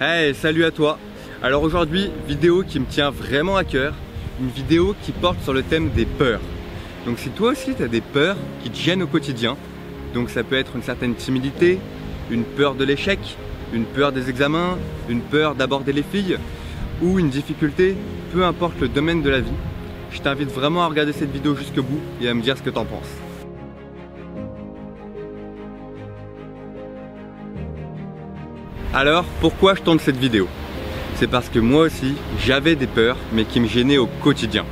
Hey, salut à toi. Alors aujourd'hui, vidéo qui me tient vraiment à cœur, une vidéo qui porte sur le thème des peurs. Donc si toi aussi tu as des peurs qui te gênent au quotidien, donc ça peut être une certaine timidité, une peur de l'échec, une peur des examens, une peur d'aborder les filles ou une difficulté, peu importe le domaine de la vie, je t'invite vraiment à regarder cette vidéo jusqu'au bout et à me dire ce que t'en penses. Alors, pourquoi je tourne cette vidéo? C'est parce que moi aussi, j'avais des peurs, mais qui me gênaient au quotidien.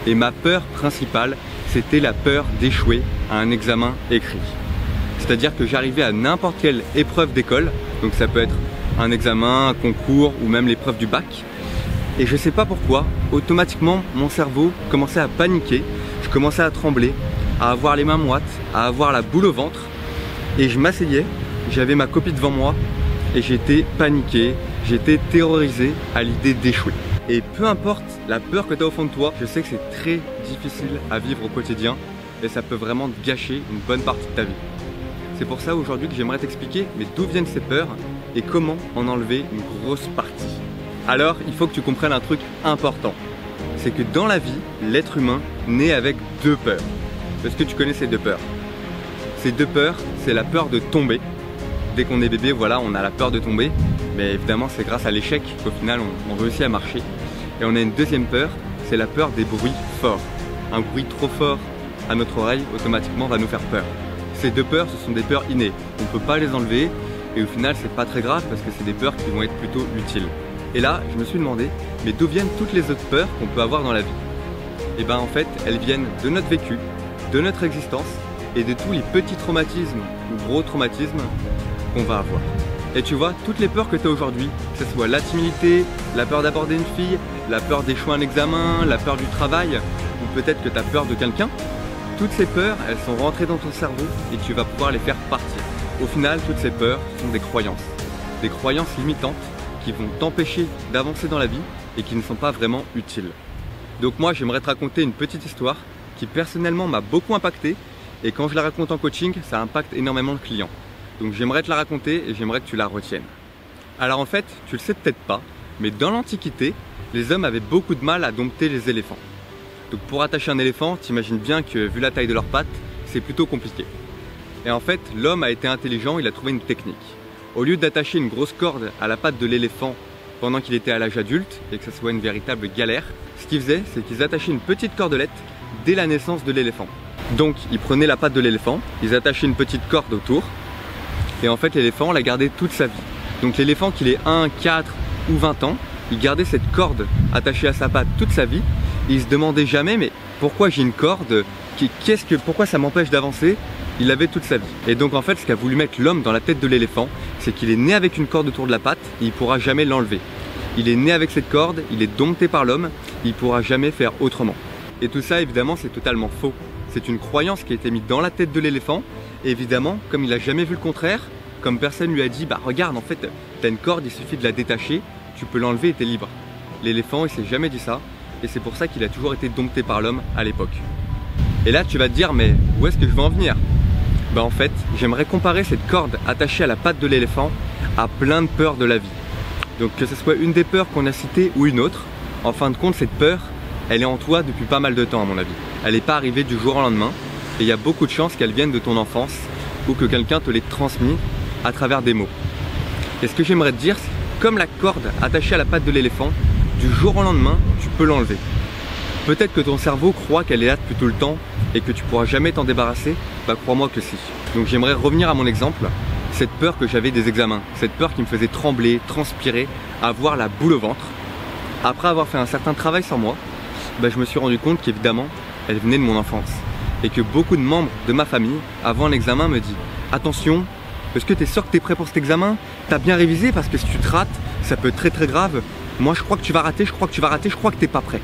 Et ma peur principale, c'était la peur d'échouer à un examen écrit. C'est-à-dire que j'arrivais à n'importe quelle épreuve d'école, donc ça peut être un examen, un concours ou même l'épreuve du bac. Et je sais pas pourquoi, automatiquement, mon cerveau commençait à paniquer, je commençais à trembler, à avoir les mains moites, à avoir la boule au ventre. Et je m'asseyais, j'avais ma copie devant moi, et j'étais paniqué, j'étais terrorisé à l'idée d'échouer. Et peu importe la peur que tu as au fond de toi, je sais que c'est très difficile à vivre au quotidien et ça peut vraiment te gâcher une bonne partie de ta vie. C'est pour ça aujourd'hui que j'aimerais t'expliquer mais d'où viennent ces peurs et comment en enlever une grosse partie. Alors il faut que tu comprennes un truc important, c'est que dans la vie, l'être humain naît avec deux peurs. Est-ce que tu connais ces deux peurs? Ces deux peurs, c'est la peur de tomber. Dès qu'on est bébé, voilà, on a la peur de tomber, mais évidemment c'est grâce à l'échec qu'au final on réussit à marcher. Et on a une deuxième peur, c'est la peur des bruits forts. Un bruit trop fort à notre oreille, automatiquement va nous faire peur. Ces deux peurs, ce sont des peurs innées, on ne peut pas les enlever, et au final c'est pas très grave parce que c'est des peurs qui vont être plutôt utiles. Et là, je me suis demandé, mais d'où viennent toutes les autres peurs qu'on peut avoir dans la vie? Et ben en fait, elles viennent de notre vécu, de notre existence, et de tous les petits traumatismes ou gros traumatismes qu'on va avoir. Et tu vois, toutes les peurs que tu as aujourd'hui, que ce soit la timidité, la peur d'aborder une fille, la peur d'échouer un examen, la peur du travail, ou peut-être que tu as peur de quelqu'un, toutes ces peurs, elles sont rentrées dans ton cerveau et tu vas pouvoir les faire partir. Au final, toutes ces peurs sont des croyances limitantes qui vont t'empêcher d'avancer dans la vie et qui ne sont pas vraiment utiles. Donc moi, j'aimerais te raconter une petite histoire qui personnellement m'a beaucoup impacté et quand je la raconte en coaching, ça impacte énormément de clients. Donc j'aimerais te la raconter et j'aimerais que tu la retiennes. Alors en fait, tu le sais peut-être pas, mais dans l'Antiquité, les hommes avaient beaucoup de mal à dompter les éléphants. Donc pour attacher un éléphant, t'imagines bien que vu la taille de leurs pattes, c'est plutôt compliqué. Et en fait, l'homme a été intelligent, il a trouvé une technique. Au lieu d'attacher une grosse corde à la patte de l'éléphant pendant qu'il était à l'âge adulte, et que ça soit une véritable galère, ce qu'ils faisaient, c'est qu'ils attachaient une petite cordelette dès la naissance de l'éléphant. Donc ils prenaient la patte de l'éléphant, ils attachaient une petite corde autour, et en fait l'éléphant l'a gardé toute sa vie. Donc l'éléphant qu'il ait 1, 4 ou 20 ans, il gardait cette corde attachée à sa patte toute sa vie. Et il se demandait jamais mais pourquoi j'ai une corde, pourquoi ça m'empêche d'avancer? Il l'avait toute sa vie. Et donc en fait ce qu'a voulu mettre l'homme dans la tête de l'éléphant, c'est qu'il est né avec une corde autour de la patte et il ne pourra jamais l'enlever. Il est né avec cette corde, il est dompté par l'homme, il ne pourra jamais faire autrement. Et tout ça évidemment c'est totalement faux. C'est une croyance qui a été mise dans la tête de l'éléphant. Et évidemment, comme il n'a jamais vu le contraire, comme personne lui a dit, bah regarde, en fait, t'as une corde, il suffit de la détacher, tu peux l'enlever et t'es libre. L'éléphant, il s'est jamais dit ça, et c'est pour ça qu'il a toujours été dompté par l'homme à l'époque. Et là, tu vas te dire, mais où est-ce que je veux en venir? Bah en fait, j'aimerais comparer cette corde attachée à la patte de l'éléphant à plein de peurs de la vie. Donc que ce soit une des peurs qu'on a citées ou une autre, en fin de compte, cette peur, elle est en toi depuis pas mal de temps à mon avis. Elle n'est pas arrivée du jour au lendemain. Et il y a beaucoup de chances qu'elles viennent de ton enfance ou que quelqu'un te les transmis à travers des mots. Et ce que j'aimerais te dire, c'est comme la corde attachée à la patte de l'éléphant, du jour au lendemain, tu peux l'enlever. Peut-être que ton cerveau croit qu'elle est là depuis tout le temps et que tu pourras jamais t'en débarrasser, bah crois-moi que si. Donc j'aimerais revenir à mon exemple, cette peur que j'avais des examens, cette peur qui me faisait trembler, transpirer, avoir la boule au ventre. Après avoir fait un certain travail sur moi, bah, je me suis rendu compte qu'évidemment, elle venait de mon enfance. Et que beaucoup de membres de ma famille, avant l'examen, me disent « Attention, est-ce que tu es sûr que tu es prêt pour cet examen? T'as bien révisé parce que si tu te rates, ça peut être très très grave. Moi je crois que tu vas rater, je crois que tu vas rater, je crois que t'es pas prêt. »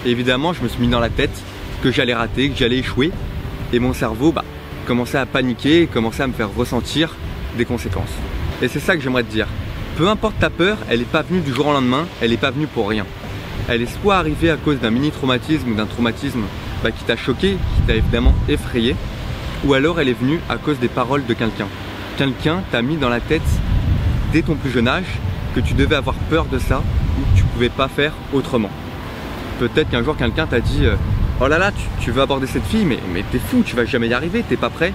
Et évidemment, je me suis mis dans la tête que j'allais rater, que j'allais échouer. Et mon cerveau commençait à paniquer et commençait à me faire ressentir des conséquences. Et c'est ça que j'aimerais te dire. Peu importe ta peur, elle n'est pas venue du jour au lendemain, elle n'est pas venue pour rien. Elle est soit arrivée à cause d'un mini-traumatisme ou d'un traumatisme qui t'a choqué, qui t'a évidemment effrayé, ou alors elle est venue à cause des paroles de quelqu'un. Quelqu'un t'a mis dans la tête dès ton plus jeune âge que tu devais avoir peur de ça ou que tu ne pouvais pas faire autrement. Peut-être qu'un jour quelqu'un t'a dit oh là là, tu veux aborder cette fille, mais t'es fou, tu vas jamais y arriver, t'es pas prêt,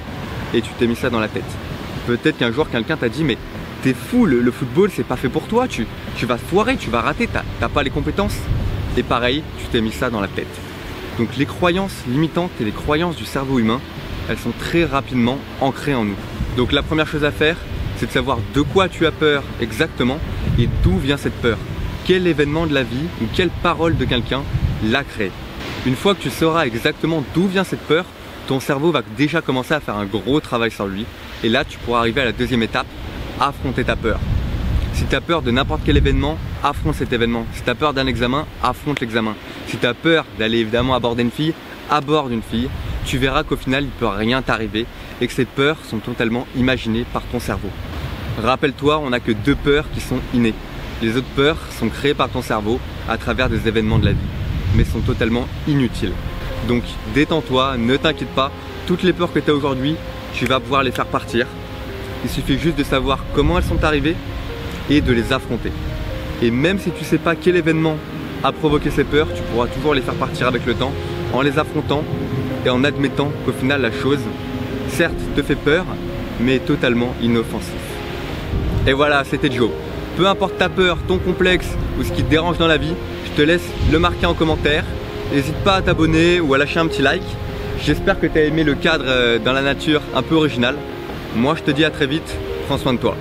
et tu t'es mis ça dans la tête. Peut-être qu'un jour quelqu'un t'a dit mais t'es fou, le football c'est pas fait pour toi, tu vas te foirer, tu vas rater, t'as pas les compétences. Et pareil, tu t'es mis ça dans la tête. Donc les croyances limitantes et les croyances du cerveau humain, elles sont très rapidement ancrées en nous. Donc la première chose à faire, c'est de savoir de quoi tu as peur exactement et d'où vient cette peur. Quel événement de la vie ou quelle parole de quelqu'un l'a créé. Une fois que tu sauras exactement d'où vient cette peur, ton cerveau va déjà commencer à faire un gros travail sur lui. Et là, tu pourras arriver à la deuxième étape, affronter ta peur. Si tu as peur de n'importe quel événement, affronte cet événement. Si tu as peur d'un examen, affronte l'examen. Si tu as peur d'aller évidemment aborder une fille, aborde une fille. Tu verras qu'au final, il ne peut rien t'arriver et que ces peurs sont totalement imaginées par ton cerveau. Rappelle-toi, on n'a que 2 peurs qui sont innées. Les autres peurs sont créées par ton cerveau à travers des événements de la vie, mais sont totalement inutiles. Donc détends-toi, ne t'inquiète pas, toutes les peurs que tu as aujourd'hui, tu vas pouvoir les faire partir. Il suffit juste de savoir comment elles sont arrivées et de les affronter. Et même si tu ne sais pas quel événement a provoqué ces peurs, tu pourras toujours les faire partir avec le temps, en les affrontant et en admettant qu'au final la chose, certes, te fait peur, mais est totalement inoffensive. Et voilà, c'était Joe. Peu importe ta peur, ton complexe ou ce qui te dérange dans la vie, je te laisse le marquer en commentaire. N'hésite pas à t'abonner ou à lâcher un petit like. J'espère que tu as aimé le cadre dans la nature un peu original. Moi je te dis à très vite, prends soin de toi.